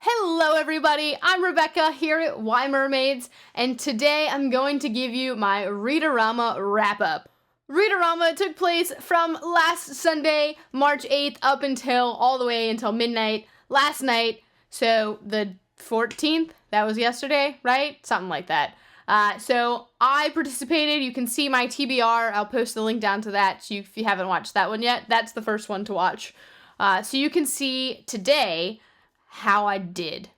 Hello everybody, I'm Rebecca here at Why Mermaids, and today I'm going to give you my Read-O-Rama wrap-up. Read-O-Rama took place from last Sunday, March 8th, up until all the way until midnight last night, so the 14th, that was yesterday, right? Something like that. So I participated. You can see my TBR. I'll post the link down to that if you haven't watched that one yet. That's the first one to watch. So you can see today how I did.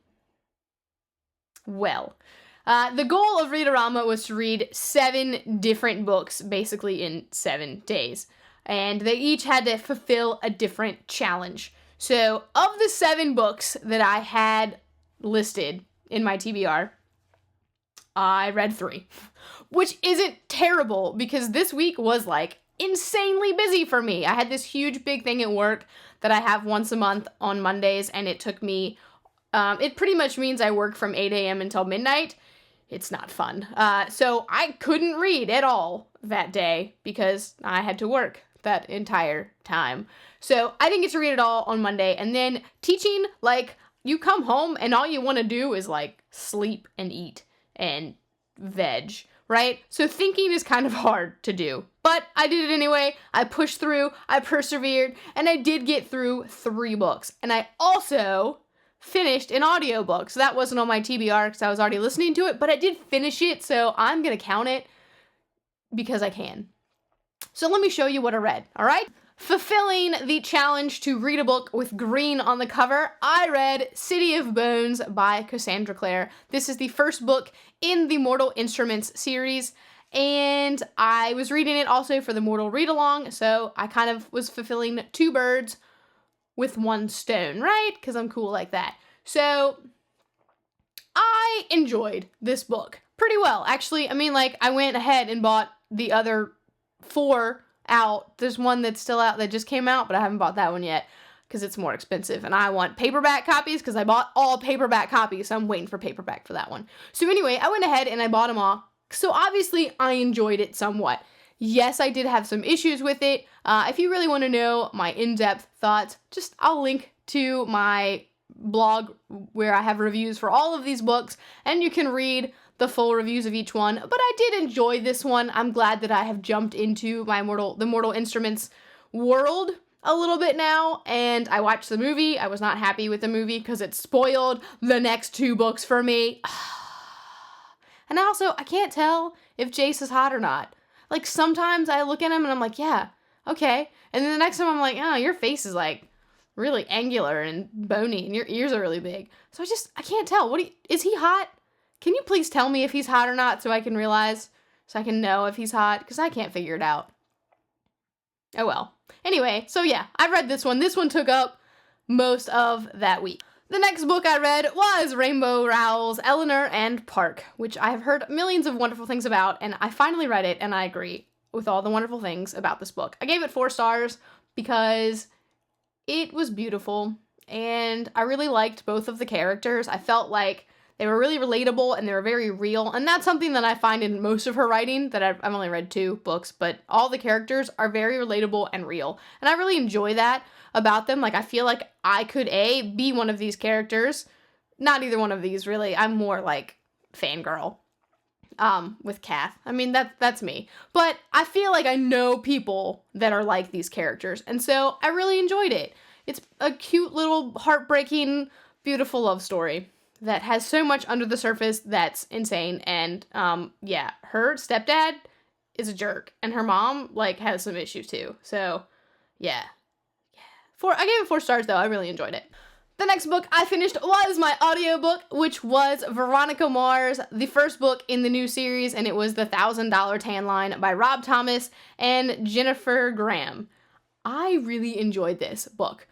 Well, the goal of Read-O-Rama was to read 7 different books, basically in 7 days. And they each had to fulfill a different challenge. So, of the 7 books that I had listed in my TBR, I read 3. Which isn't terrible, because this week was, insanely busy for me. I had this huge, big thing at work that I have once a month on Mondays, and it took me, it pretty much means I work from 8 a.m. until midnight. It's not fun. So I couldn't read at all that day because I had to work that entire time. So I didn't get to read it all on Monday. And then teaching, you come home and all you want to do is, sleep and eat and veg, right? So thinking is kind of hard to do. But I did it anyway. I pushed through, I persevered, and I did get through 3 books. And I also finished an audiobook. So that wasn't on my TBR because I was already listening to it, but I did finish it, so I'm going to count it because I can. So let me show you what I read, all right? Fulfilling the challenge to read a book with green on the cover, I read City of Bones by Cassandra Clare. This is the first book in the Mortal Instruments series, and I was reading it also for the Mortal Read-Along, so I kind of was fulfilling 2 birds with 1 stone, right? Because I'm cool like that. So I enjoyed this book pretty well. Actually, I went ahead and bought the other 4 out. There's one that's still out that just came out, but I haven't bought that one yet because it's more expensive, and I want paperback copies because I bought all paperback copies, so I'm waiting for paperback for that one. So anyway, I went ahead and I bought them all. So obviously I enjoyed it somewhat. Yes, I did have some issues with it. If you really want to know my in-depth thoughts, I'll link to my blog where I have reviews for all of these books, and you can read the full reviews of each one. But I did enjoy this one. I'm glad that I have jumped into the Mortal Instruments world a little bit now, and I watched the movie. I was not happy with the movie because it spoiled the next 2 books for me. And also, I can't tell if Jace is hot or not. Sometimes I look at him and I'm like, yeah, okay. And then the next time I'm like, oh, your face is, really angular and bony, and your ears are really big. So I can't tell. Is he hot? Can you please tell me if he's hot or not so I can realize, so I can know if he's hot? Because I can't figure it out. Oh well. Anyway, so yeah, I read this one. This one took up most of that week. The next book I read was Rainbow Rowell's Eleanor and Park, which I have heard millions of wonderful things about, and I finally read it, and I agree with all the wonderful things about this book. I gave it 4 stars because it was beautiful, and I really liked both of the characters. I felt like they were really relatable, and they were very real, and that's something that I find in most of her writing, that I've only read 2 books, but all the characters are very relatable and real, and I really enjoy that about them. I feel like I could, be one of these characters. Not either one of these, really. I'm more, fangirl, with Kath. That's me. But I feel like I know people that are like these characters, and so I really enjoyed it. It's a cute little heartbreaking, beautiful love story that has so much under the surface that's insane, and, yeah, her stepdad is a jerk, and her mom, has some issues too, so, yeah. I gave it 4 stars, though. I really enjoyed it. The next book I finished was my audiobook, which was Veronica Mars, the first book in the new series, and it was The $1,000 Tan Line by Rob Thomas and Jennifer Graham. I really enjoyed this book,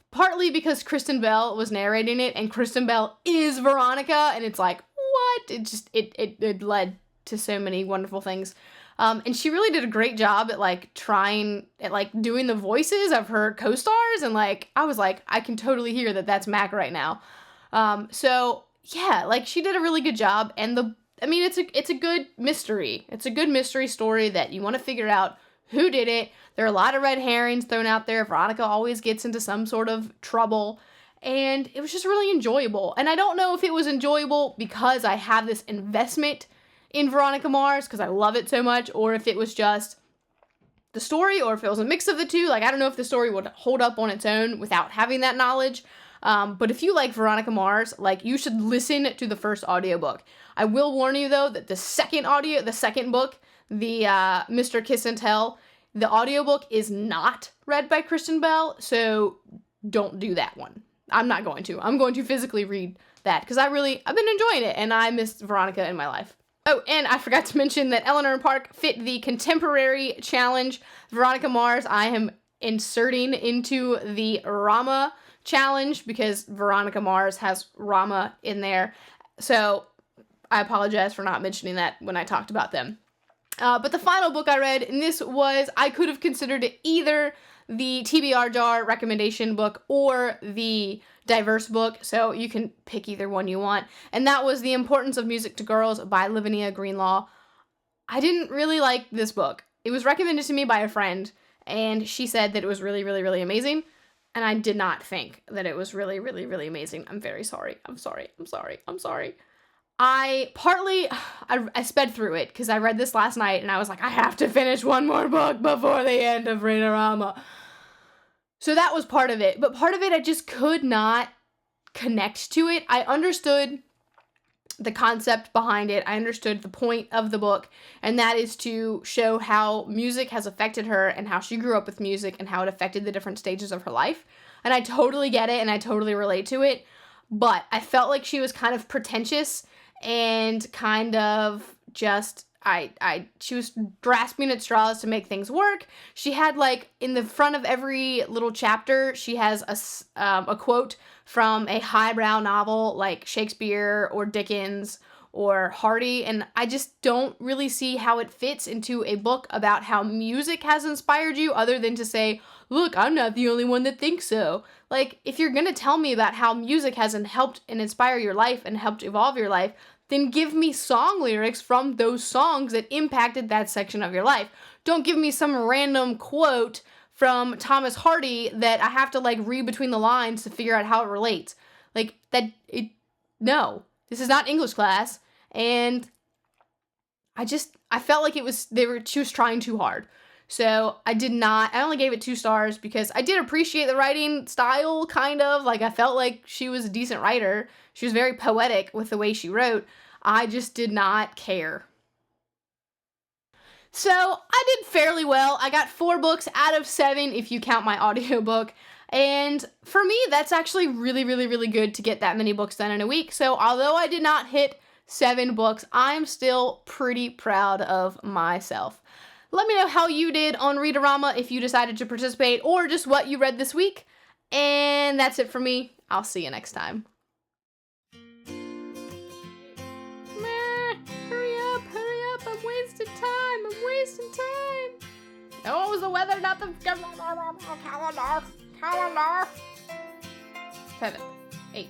partly because Kristen Bell was narrating it, and Kristen Bell is Veronica, and it's what? It led to so many wonderful things. And she really did a great job at doing the voices of her co-stars, and I was I can totally hear that that's Mac right now. So yeah, she did a really good job, and it's a good mystery. It's a good mystery story that you want to figure out who did it. There are a lot of red herrings thrown out there. Veronica always gets into some sort of trouble, and it was just really enjoyable. And I don't know if it was enjoyable because I have this investment in Veronica Mars because I love it so much, or if it was just the story, or if it was a mix of the two. Like, I don't know if the story would hold up on its own without having that knowledge. But if you like Veronica Mars, like, you should listen to the first audiobook. I will warn you, though, that the second book, the Mr. Kiss and Tell, the audiobook is not read by Kristen Bell, so don't do that one. I'm not going to. I'm going to physically read that, because I've been enjoying it, and I missed Veronica in my life. Oh, and I forgot to mention that Eleanor and Park fit the contemporary challenge. Veronica Mars, I am inserting into the RAMA challenge because Veronica Mars has RAMA in there. So I apologize for not mentioning that when I talked about them. But the final book I read, and this was, I could have considered it either the TBR Jar recommendation book or the diverse book, so you can pick either one you want, and that was The Importance of Music to Girls by Lavinia Greenlaw. I didn't really like this book. It was recommended to me by a friend, and she said that it was really, really, really amazing, and I did not think that it was really, really, really amazing. I'm very sorry. I'm sorry. I sped through it because I read this last night, and I was like, I have to finish one more book before the end of READ-O-RAMA. So that was part of it, but part of it I just could not connect to it. I understood the concept behind it. I understood the point of the book, and that is to show how music has affected her and how she grew up with music and how it affected the different stages of her life. And I totally get it, and I totally relate to it, but I felt like she was kind of pretentious and kind of just... she was grasping at straws to make things work. She had, like, in the front of every little chapter, she has a quote from a highbrow novel like Shakespeare or Dickens or Hardy, and I just don't really see how it fits into a book about how music has inspired you, other than to say, look, I'm not the only one that thinks so. Like, if you're gonna tell me about how music has helped and inspire your life and helped evolve your life, then give me song lyrics from those songs that impacted that section of your life. Don't give me some random quote from Thomas Hardy that I have to, like, read between the lines to figure out how it relates. Like, no. This is not English class, and I felt like she was trying too hard. So I only gave it 2 stars because I did appreciate the writing style, kind of. Like, I felt like she was a decent writer. She was very poetic with the way she wrote. I just did not care. So I did fairly well. I got 4 books out of 7 if you count my audiobook. And for me, that's actually really, really, really good to get that many books done in a week. So although I did not hit 7 books, I'm still pretty proud of myself. Let me know how you did on READ-O-RAMA if you decided to participate, or just what you read this week. And that's it for me. I'll see you next time. Wasting time. Oh, it was the weather, not the calendar. 7th, 8th.